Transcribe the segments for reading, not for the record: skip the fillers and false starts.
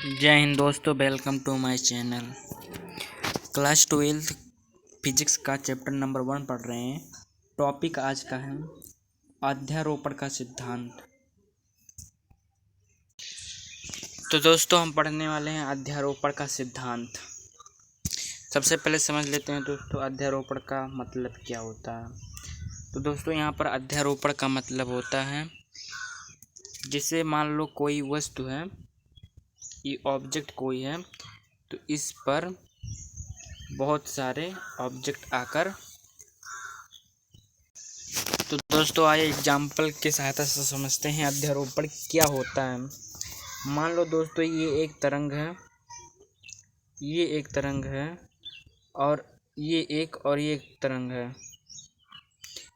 जय हिंद दोस्तों, welcome to my channel. Class 12 physics का चैप्टर नंबर 1 पढ़ रहे हैं। टॉपिक आज का है अध्यारोपण का सिद्धांत। तो दोस्तों हम पढ़ने वाले हैं अध्यारोपण का सिद्धांत। सबसे पहले समझ लेते हैं दोस्तों अध्यारोपण का मतलब क्या होता है। तो दोस्तों यहाँ पर अध्यारोपण का मतलब होता है, जिसे मान लो कोई वस्तु है, ये ऑब्जेक्ट कोई है, तो इस पर बहुत सारे ऑब्जेक्ट आकर, तो दोस्तों आइए एग्जाम्पल के सहायता से समझते हैं अध्यारोपण क्या होता है। मान लो दोस्तों ये एक तरंग है, ये एक तरंग है और ये एक तरंग है।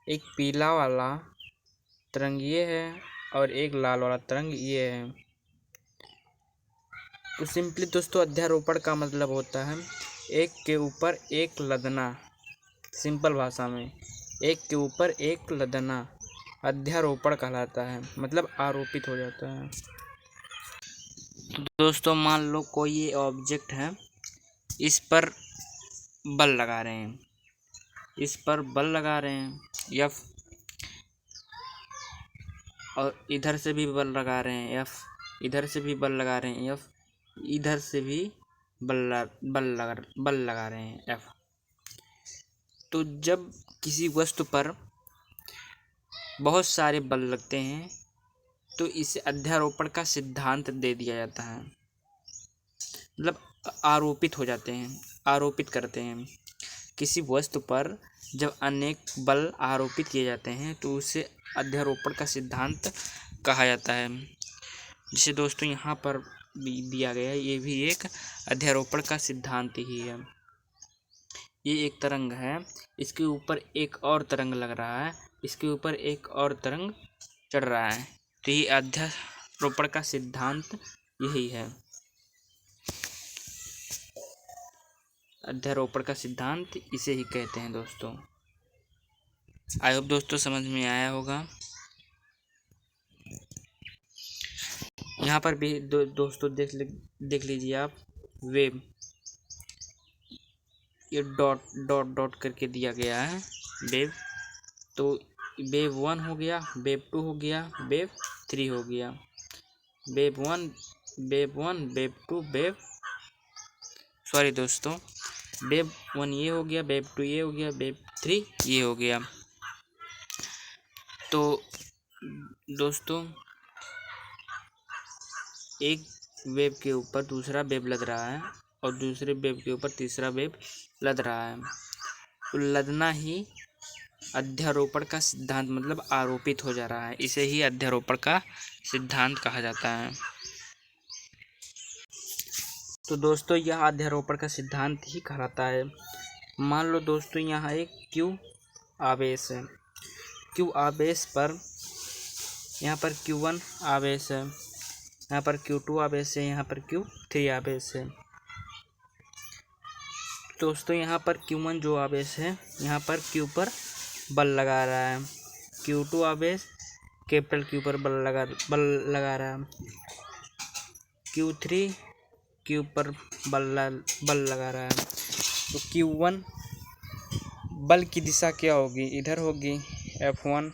एक पीला वाला तरंग ये है और एक लाल वाला तरंग ये है। तो सिंपली दोस्तों अध्यारोपण का मतलब होता है एक के ऊपर एक लदना। सिंपल भाषा में एक के ऊपर एक लदना अध्यारोपण कहलाता है, मतलब आरोपित हो जाता है। तो दोस्तों मान लो कोई ये ऑब्जेक्ट है, इस पर बल लगा रहे हैं, इस पर बल लगा रहे हैं F, और इधर से भी बल लगा रहे हैं F, इधर से भी बल लगा रहे हैं F, इधर से भी बल लगा रहे हैं F। तो जब किसी वस्तु पर बहुत सारे बल लगते हैं तो इसे अध्यारोपण का सिद्धांत दे दिया जाता है, मतलब आरोपित हो जाते हैं, आरोपित करते हैं। किसी वस्तु पर जब अनेक बल आरोपित किए जाते हैं तो उसे अध्यारोपण का सिद्धांत कहा जाता है। जिसे दोस्तों यहाँ पर भी दिया गया है, ये भी एक अध्यारोपण का सिद्धांत ही है। ये एक तरंग है, इसके ऊपर एक और तरंग लग रहा है, इसके ऊपर एक और तरंग चढ़ रहा है, तो ये अध्यारोपण का सिद्धांत यही है। अध्यारोपण का सिद्धांत इसे ही कहते हैं दोस्तों। आई होप दोस्तों समझ में आया होगा। यहाँ पर भी दोस्तों देख लीजिए आप, वेव, ये डॉट डॉट डॉट करके दिया गया है वेव। तो वेव 1 हो गया, वेव 2 हो गया, वेव 3 हो गया। वेव 1, वेव 2, सॉरी दोस्तों, वेव 1 ये हो गया, वेव 2 ये हो गया, वेव 3 ये हो गया। तो दोस्तों एक वेव के ऊपर दूसरा वेव लद रहा है और दूसरे वेव के ऊपर तीसरा वेव लद रहा है, तो लदना ही अध्यारोपण का सिद्धांत, मतलब आरोपित हो जा रहा है, इसे ही अध्यारोपण का सिद्धांत कहा जाता है। तो दोस्तों यह अध्यारोपण का सिद्धांत ही कहलाता है। मान लो दोस्तों यहाँ एक Q आवेश है, Q आवेश पर यहाँ पर Q1 आवेश है, यहाँ पर Q2 आवेश है, यहाँ पर Q3 आवेश है। दोस्तों यहाँ पर Q1 जो आवेश है, यहाँ पर Q पर बल लगा रहा है, Q2 आवेश कैपिटल Q पर बल लगा रहा है, Q3 Q पर बल लगा रहा है। तो Q1 बल की दिशा क्या होगी, इधर होगी F1,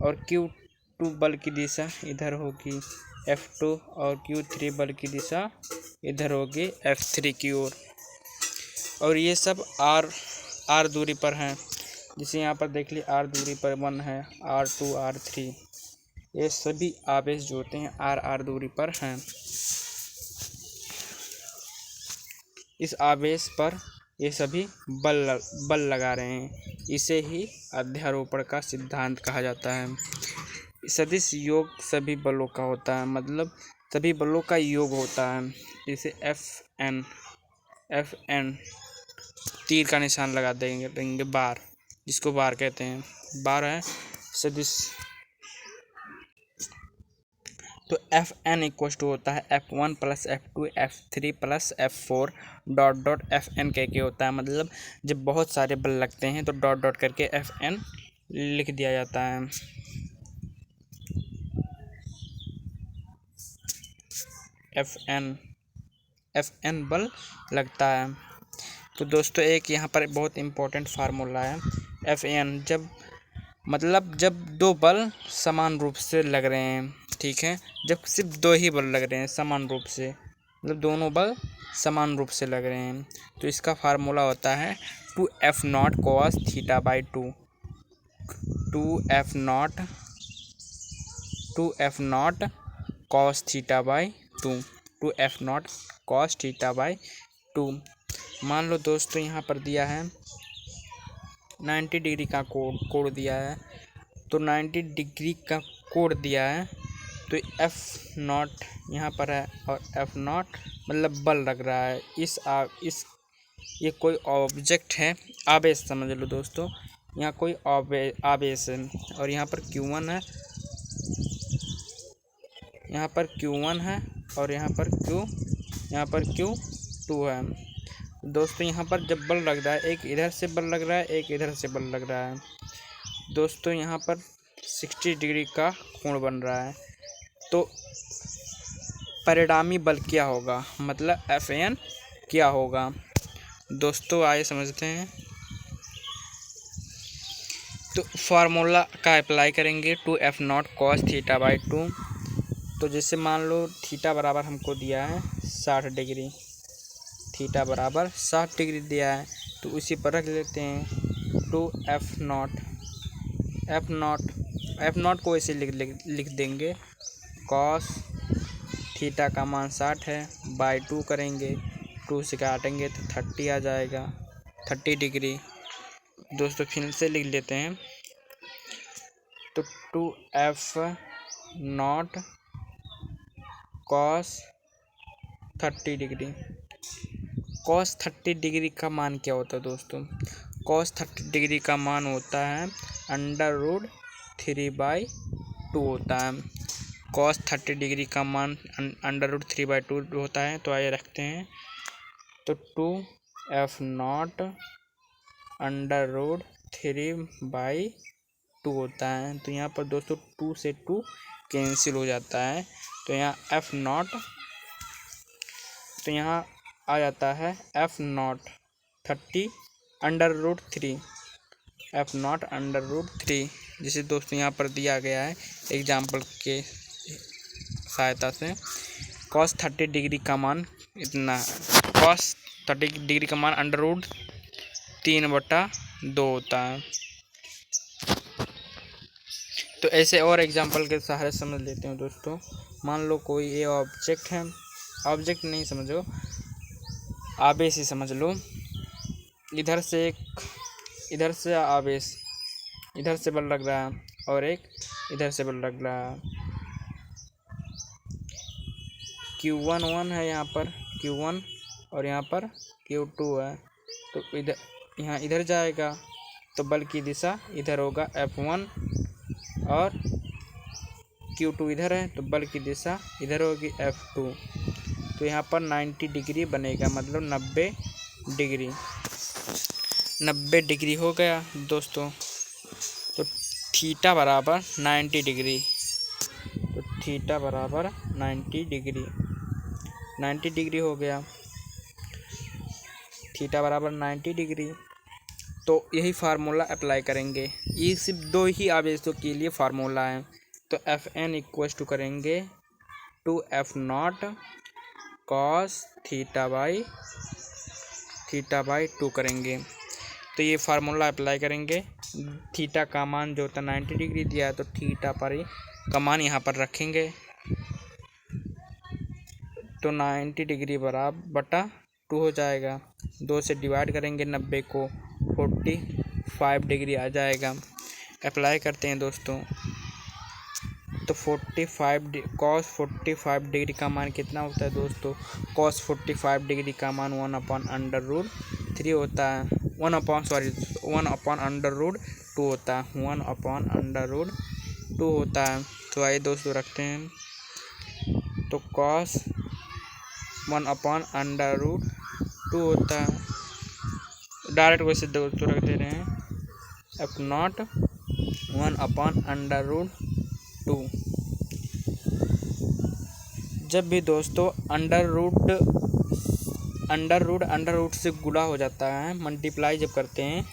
और Q2 बल की दिशा इधर होगी F2, और Q3 बल की दिशा इधर होगी F3 की ओर। और ये सब R दूरी पर हैं, जिसे यहाँ पर देख ली R दूरी पर 1 है, R2, R3, ये सभी आवेश जो होते हैं R दूरी पर हैं। इस आवेश पर ये सभी बल लगा रहे हैं, इसे ही अध्यारोपण का सिद्धांत कहा जाता है। सदिश योग सभी बलों का होता है, मतलब सभी बलों का योग होता है। इसे Fn तीर का निशान लगा देंगे बार, जिसको बार कहते हैं, बार है सदिश। तो Fn इक्वल टू होता है F1 plus F2 F3 plus F4 dot dot Fn के होता है। मतलब जब बहुत सारे बल लगते हैं तो डॉट डॉट करके Fn लिख दिया जाता है। Fn Fn बल लगता है। तो दोस्तों एक यहाँ पर बहुत इम्पोर्टेंट फार्मूला है। Fn जब दो बल समान रूप से लग रहे हैं, ठीक है, जब सिर्फ दो ही बल लग रहे हैं समान रूप से, मतलब दोनों बल समान रूप से लग रहे हैं, तो इसका फार्मूला होता है 2F0 cos θ/2। 2F0 cos θ/2। 2F0 cos θ/2। मान लो दोस्तों यहाँ पर दिया है 90 डिग्री का कोण दिया है, तो 90 डिग्री का कोण दिया है, तो F0 यहाँ पर है और F0 मतलब बल लग रहा है। ये कोई ऑब्जेक्ट है, आवेश समझ लो दोस्तों, यहाँ कोई आवेश है, और यहाँ पर Q1 है, यहाँ पर Q1 है, और यहाँ पर Q2 है। दोस्तों यहाँ पर जब बल लग रहा है, एक इधर से बल लग रहा है, एक इधर से बल लग रहा है, दोस्तों यहाँ पर 60 डिग्री का कोण बन रहा है, तो परिणामी बल क्या होगा, मतलब Fn क्या होगा। दोस्तों आइए समझते हैं। तो फार्मूला का अप्लाई करेंगे 2F0 cos θ/2। तो जैसे मान लो थीटा बराबर हमको दिया है 60 डिग्री, थीटा बराबर 60 डिग्री दिया है, तो उसी पर रख लेते हैं 2F0 को ऐसे लिख देंगे, cos थीटा का मान 60 है, बाई 2 करेंगे, 2 से काटेंगे तो 30 आ जाएगा, 30 डिग्री। दोस्तों फिर से लिख लेते हैं, तो 2F0 cos 30 degree. cos 30 degree का मान क्या होता है दोस्तों? cos 30 डिग्री का मान होता है √3/2 होता है। cos 30 डिग्री का मान √3/2 होता है। तो आइए रखते हैं, तो 2F0 √3/2 होता है। तो यहाँ पर दोस्तों 2 से 2 कैंसिल हो जाता है, तो यहाँ F0, तो यहाँ आ जाता है F0 30 √3, F0 √3, जिसे दोस्तों यहाँ पर दिया गया है एग्जाम्पल के सहायता से। cos 30 डिग्री का मान इतना है, cos 30 डिग्री का मान √3/2 होता है। तो ऐसे और एग्जाम्पल के सहारे समझ लेते हैं दोस्तों। मान लो कोई ये ऑब्जेक्ट है, ऑब्जेक्ट नहीं समझो, आवेश ही समझ लो। इधर से आवेश, इधर से बल लग रहा है और एक इधर से बल लग रहा है। Q1 है यहाँ पर Q1 और यहाँ पर Q2 है, तो इधर जाएगा तो बल की दिशा इधर होगा F1, और Q2 इधर है तो बल की दिशा इधर होगी F2। तो यहाँ पर 90 डिग्री बनेगा, मतलब 90 डिग्री हो गया दोस्तों। तो थीटा बराबर 90 डिग्री, तो थीटा बराबर 90 डिग्री हो गया, थीटा बराबर 90 डिग्री। तो यही फार्मूला अप्लाई करेंगे, ये सिर्फ दो ही आवेशों के लिए फार्मूला है। तो Fn इक्वल टू करेंगे 2F0 cos θ/2 करेंगे। तो ये फार्मूला अप्लाई करेंगे, थीटा का मान जो होता है 90 डिग्री दिया है, तो थीटा पर का मान यहाँ पर रखेंगे, तो 90 डिग्री बराबर बटा 2 हो जाएगा। 2 से डिवाइड करेंगे 90 को, 45 डिग्री आ जाएगा। अप्लाई करते हैं दोस्तों, तो cos 45 डिग्री का मान कितना होता है दोस्तों? cos 45 डिग्री का मान 1/√3 होता है, 1/√2 होता है, 1/√2 होता है। तो आइए दोस्तों रखते हैं, तो cos 1/√2 होता है, डायरेक्ट वैसे दोस्तों रख दे रहे हैं F0 1/√2। जब भी दोस्तों अंडर रूट से गुणा हो जाता है, मल्टीप्लाई जब करते हैं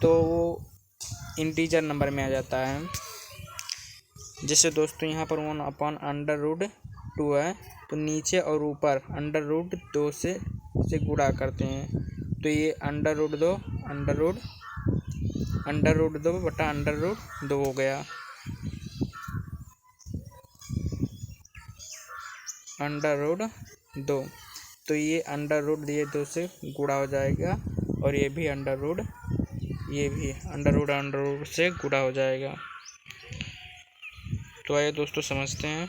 तो वो इंटीजर नंबर में आ जाता है। जैसे दोस्तों यहाँ पर 1/√2 है, तो नीचे और ऊपर √2 से गुणा करते हैं, तो ये √2 बटा √2 हो गया। √2, तो ये √2 से गुणा हो जाएगा, और ये भी √2 से गुणा हो जाएगा। तो आइए दोस्तों समझते हैं।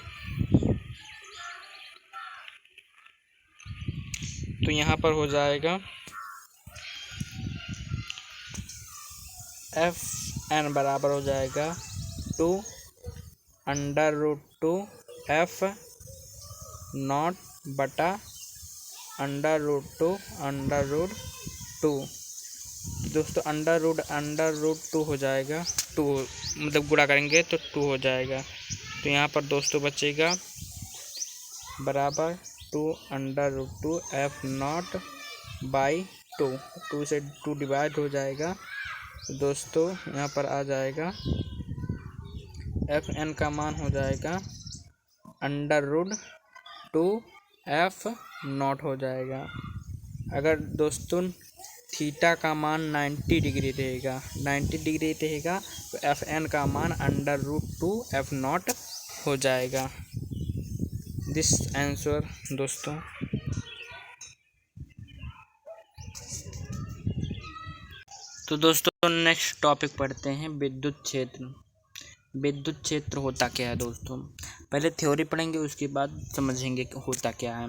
तो यहाँ पर हो जाएगा fn बराबर हो जाएगा 2√2 f0 बटा √2 दोस्तों √2 हो जाएगा 2, मतलब गुणा करेंगे तो 2 हो जाएगा। तो यहाँ पर दोस्तों बचेगा बराबर 2√2 f0 बाई 2 से 2 डिवाइड हो जाएगा। तो दोस्तों यहाँ पर आ जाएगा fn का मान हो जाएगा √2 f0 हो जाएगा। अगर दोस्तों थीटा का मान 90 डिग्री रहेगा तो fn का मान √2 f0 हो जाएगा। दिस आंसर दोस्तों। तो दोस्तों नेक्स्ट टॉपिक पढ़ते हैं विद्युत क्षेत्र। विद्युत क्षेत्र होता क्या है दोस्तों, पहले थ्योरी पढ़ेंगे, उसके बाद समझेंगे कि होता क्या है।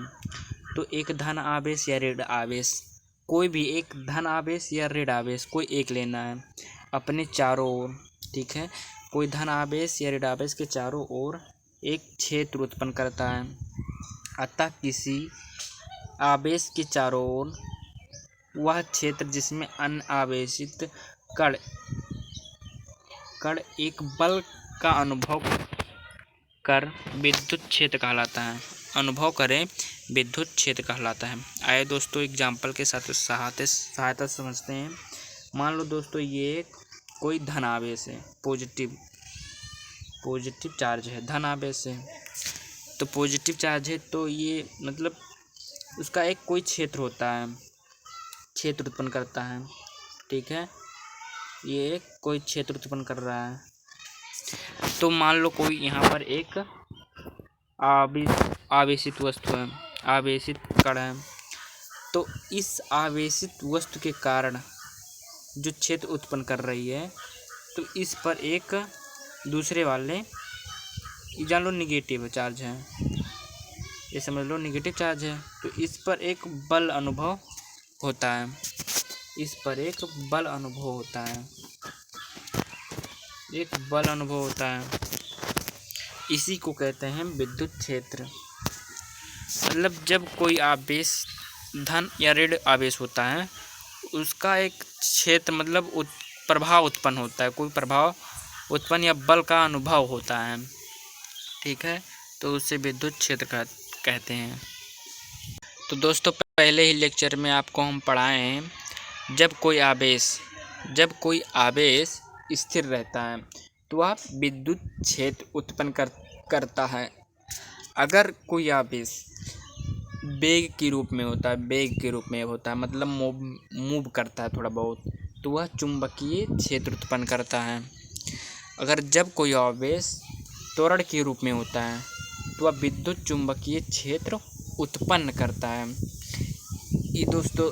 तो एक धन आवेश या ऋण आवेश, कोई भी एक धन आवेश या ऋण आवेश कोई एक लेना है अपने चारों ओर, ठीक है। कोई धन आवेश या ऋण आवेश के चारों ओर एक क्षेत्र उत्पन्न करता है। अतः किसी आवेश के चारों ओर वह क्षेत्र जिसमें अनावेशित कण एक बल का अनुभव कर विद्युत क्षेत्र कहलाता है। विद्युत क्षेत्र कहलाता है। आइए दोस्तों एग्जाम्पल के साथ सहायता समझते हैं। मान लो दोस्तों ये कोई धन आवेश है, पॉजिटिव चार्ज है, धन आवेश है, तो पॉजिटिव चार्ज है, तो ये मतलब उसका एक कोई क्षेत्र होता है, क्षेत्र उत्पन्न करता है, ठीक है। ये कोई क्षेत्र उत्पन्न कर रहा है। तो मान लो कोई यहाँ पर एक आवेशित वस्तु है, आवेशित कण है, तो इस आवेशित वस्तु के कारण जो क्षेत्र उत्पन्न कर रही है, तो इस पर एक दूसरे वाले, जान लो निगेटिव चार्ज है, ये समझ लो निगेटिव चार्ज है, तो इस पर एक बल अनुभव होता है, एक बल अनुभव होता है। इसी को कहते हैं विद्युत क्षेत्र। मतलब जब कोई आवेश धन या ऋण आवेश होता है, उसका एक क्षेत्र मतलब प्रभाव उत्पन्न होता है, कोई प्रभाव उत्पन्न या बल का अनुभव होता है, ठीक है, तो उसे विद्युत क्षेत्र कहते हैं। तो दोस्तों पहले ही लेक्चर में आपको हम पढ़ाए हैं, जब कोई आवेश स्थिर रहता है तो वह विद्युत क्षेत्र उत्पन्न करता है। अगर कोई आवेश वेग के रूप में होता है, मतलब मूव करता है थोड़ा बहुत, तो वह चुंबकीय क्षेत्र उत्पन्न करता है। अगर जब कोई आवेश त्वरण के रूप में होता है तो वह विद्युत चुंबकीय क्षेत्र उत्पन्न करता है। ये दोस्तों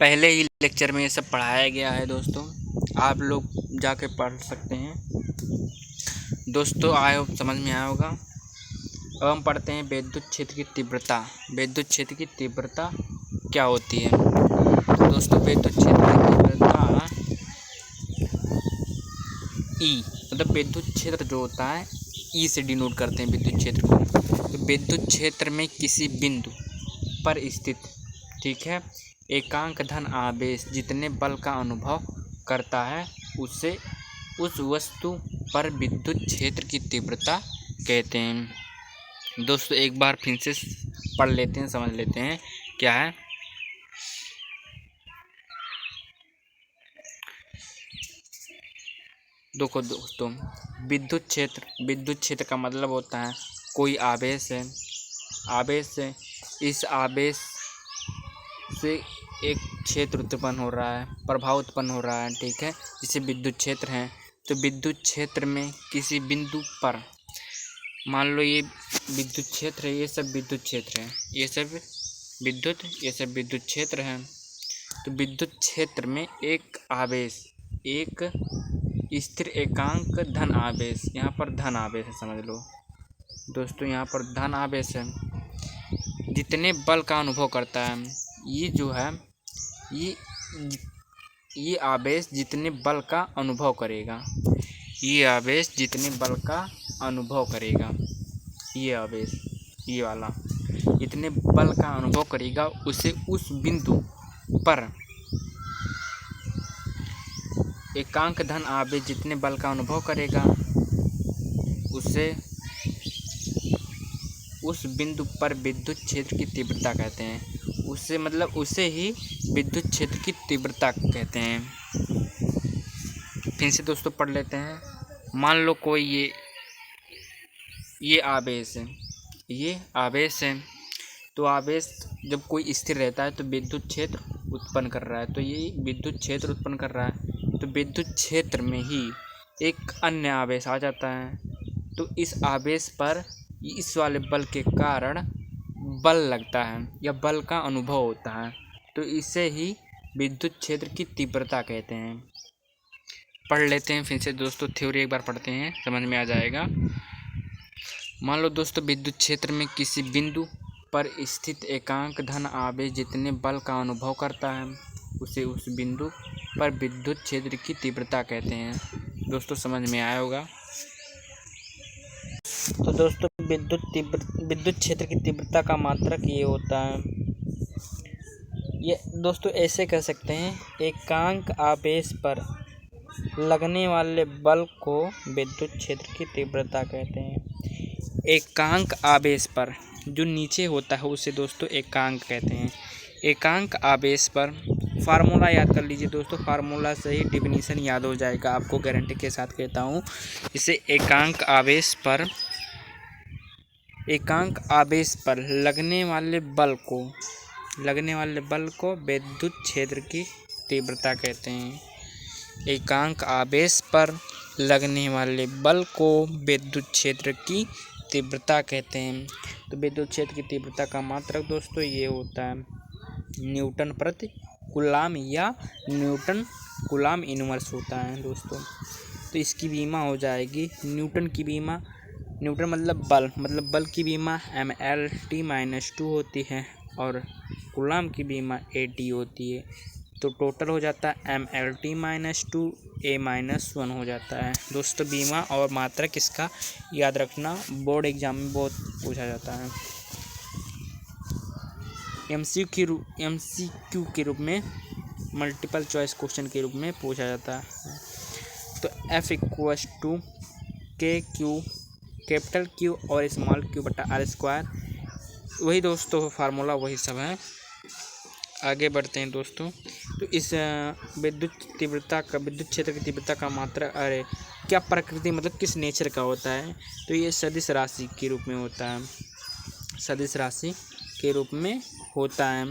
पहले ही लेक्चर में ये सब पढ़ाया गया है दोस्तों, आप लोग जाके पढ़ सकते हैं दोस्तों, आई होप समझ में आया होगा। अब हम पढ़ते हैं विद्युत क्षेत्र की तीव्रता। विद्युत क्षेत्र की तीव्रता क्या होती है? तो दोस्तों विद्युत क्षेत्र की तीव्रता ई, मतलब विद्युत क्षेत्र जो होता है ई से डिनोट करते हैं विद्युत क्षेत्र को। तो विद्युत क्षेत्र में किसी बिंदु पर स्थित, ठीक है, एकांक धन आवेश जितने बल का अनुभव करता है उसे उस वस्तु पर विद्युत क्षेत्र की तीव्रता कहते हैं। दोस्तों एक बार फिर से पढ़ लेते हैं, समझ लेते हैं क्या है। देखो दोस्तों, विद्युत क्षेत्र का मतलब होता है कोई आवेश है, इस आवेश से एक क्षेत्र उत्पन्न हो रहा है, प्रभाव उत्पन्न हो रहा है, ठीक है, जिसे विद्युत क्षेत्र है। तो विद्युत क्षेत्र में किसी बिंदु पर, मान लो ये विद्युत क्षेत्र है, ये सब विद्युत क्षेत्र है, ये सब विद्युत क्षेत्र है। तो विद्युत क्षेत्र में एक आवेश, एक स्थिर एकांक धन आवेश, यहाँ पर धन आवेश है, समझ लो दोस्तों, यहाँ पर धन आवेश है, जितने बल का अनुभव करता है, ये जो है ये आवेश जितने बल का अनुभव करेगा, ये आवेश जितने बल का अनुभव करेगा, ये आवेश, ये वाला जितने बल का अनुभव करेगा, उसे उस बिंदु पर एकांक धन आवेश जितने बल का अनुभव करेगा, उसे उस बिंदु पर विद्युत क्षेत्र की तीव्रता कहते हैं। उसे ही विद्युत क्षेत्र की तीव्रता कहते हैं। फिर से दोस्तों पढ़ लेते हैं। मान लो कोई ये आवेश है, तो आवेश जब कोई स्थिर रहता है तो विद्युत क्षेत्र उत्पन्न कर रहा है, तो ये विद्युत क्षेत्र उत्पन्न कर रहा है। तो विद्युत क्षेत्र में ही एक अन्य आवेश आ जाता है, तो इस आवेश पर इस वाले बल के कारण बल लगता है या बल का अनुभव होता है, तो इसे ही विद्युत क्षेत्र की तीव्रता कहते हैं। पढ़ लेते हैं फिर से दोस्तों, थ्योरी एक बार पढ़ते हैं, समझ में आ जाएगा। मान लो दोस्तों, विद्युत क्षेत्र में किसी बिंदु पर स्थित एकांक धन आवेश जितने बल का अनुभव करता है, उसे उस बिंदु पर विद्युत क्षेत्र की तीव्रता कहते हैं। दोस्तों समझ में आया होगा। तो दोस्तों विद्युत क्षेत्र की तीव्रता का मात्रक ये होता है, ये दोस्तों ऐसे कह सकते हैं, एकांक आवेश पर लगने वाले बल को विद्युत क्षेत्र की तीव्रता कहते हैं। एकांक आवेश पर जो नीचे होता है उसे दोस्तों एकांक कहते हैं। एकांक आवेश पर फार्मूला याद कर लीजिए दोस्तों, फार्मूला से ही डिफिनीशन याद हो जाएगा, आपको गारंटी के साथ कहता हूँ। इसे एकांक आवेश पर लगने वाले बल को विद्युत क्षेत्र की तीव्रता कहते हैं। एकांक आवेश पर लगने वाले बल को विद्युत क्षेत्र की तीव्रता कहते हैं। तो विद्युत क्षेत्र की तीव्रता का मात्रक दोस्तों ये होता है न्यूटन प्रति कूलाम या न्यूटन कूलाम इनवर्स होता है दोस्तों। तो इसकी बीमा हो जाएगी न्यूटन मतलब बल की बीमा mL/T-2 होती है और कूलाम की बीमा AT होती है। तो टोटल हो जाता है mL/T-2 A-1 हो जाता है दोस्तों। बीमा और मात्रक इसका याद रखना, बोर्ड एग्जाम में बहुत पूछा जाता है। MCQ के रूप में, मल्टीपल चॉइस क्वेश्चन के रूप में पूछा जाता है। तो F = कैपिटल Q और स्मॉल q/r²। वही दोस्तों फार्मूला वही सब है। आगे बढ़ते हैं दोस्तों। तो इस विद्युत क्षेत्र की तीव्रता का मात्रा क्या प्रकृति मतलब किस नेचर का होता है, तो ये सदिश राशि के रूप में होता है,